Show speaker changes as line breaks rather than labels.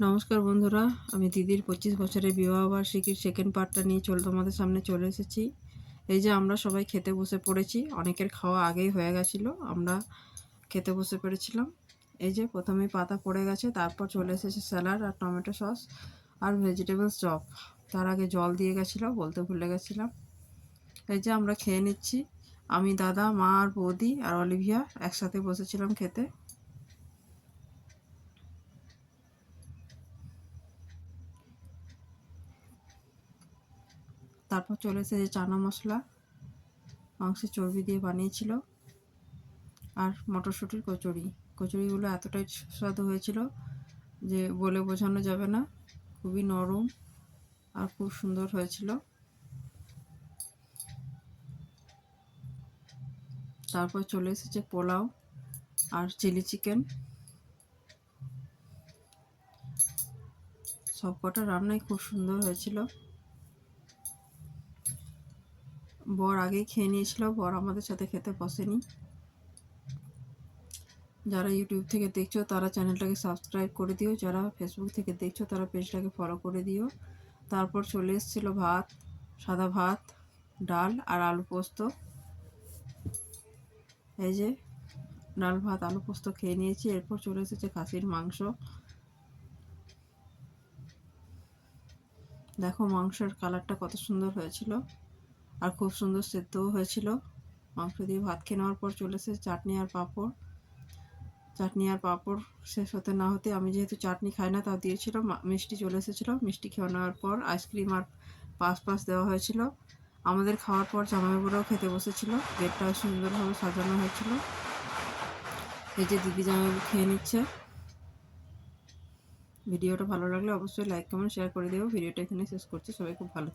নমস্কার বন্ধুরা, আমি দিদির 25 বছরের বিবাহবার্ষিকীর সেকেন্ড পার্টটা নিয়ে তোমাদের সামনে চলে এসেছি। এই যে আমরা সবাই খেতে বসে পড়েছি। অনেকের খাওয়া আগেই হয়ে গেছিলো, আমরা খেতে বসে পড়েছিলাম। এই যে প্রথমেই পাতা পড়ে গেছে, তারপর চলে এসেছে স্যালাড আর টমেটো সস আর ভেজিটেবলস চপ। তার আগে জল দিয়ে গেছিলো, বলতে ভুলে গেছিলাম। এই যে আমরা খেয়ে নিচ্ছি, আমি, দাদা, মা আর বৌদি আর অলিভিয়া একসাথে বসেছিলাম খেতে। তারপর চলে এসেছে চানা মশলা, মাংসের চর্বি দিয়ে বানিয়েছিল, আর মটরশুঁটির কচুরি। কচুরিগুলো এতটাই সুস্বাদু হয়েছিল যে বলে বোঝানো যাবে না। খুবই নরম আর খুব সুন্দর হয়েছিল। তারপর চলে এসেছে পোলাও আর চিলি চিকেন। সবকটা রান্নাই খুব সুন্দর হয়েছিল। বর আগেই খেয়ে নিয়েছিল, বর আমাদের সাথে খেতে বসেনি। যারা ইউটিউব থেকে দেখছো তারা চ্যানেলটাকে সাবস্ক্রাইব করে দিও, যারা ফেসবুক থেকে দেখছো তারা পেজটাকে ফলো করে দিও। তারপর চলে এসেছিলো ভাত, সাদা ভাত, ডাল আর আলু পোস্ত। এই যে ডাল ভাত আলু পোস্ত খেয়ে নিয়েছি। এরপর চলে এসেছে খাসির মাংস। দেখো মাংসের কালারটা কত সুন্দর হয়েছিল আর খুব সুন্দর সেদ্ধও হয়েছিল। মাংস দিয়ে ভাত খেয়ে নেওয়ার পর চলে এসেছে চাটনি আর পাঁপড়। চাটনি আর পাঁপড় শেষ হতে না হতে, আমি যেহেতু চাটনি খাই না তাও দিয়েছিল। মিষ্টি চলে এসেছিলো, মিষ্টি খেয়ে নেওয়ার পর আইসক্রিম আর পাস দেওয়া হয়েছিল। আমাদের খাওয়ার পর জামাইবাবুরাও খেতে বসেছিল। গেটটাও সুন্দরভাবে সাজানো হয়েছিল। এই যে দিদি জামাইবাবু খেয়ে নিচ্ছে। ভিডিওটা ভালো লাগলে অবশ্যই লাইক কমেন্ট শেয়ার করে দেবো। ভিডিওটা এখানে শেষ করছি। সবাই খুব ভালো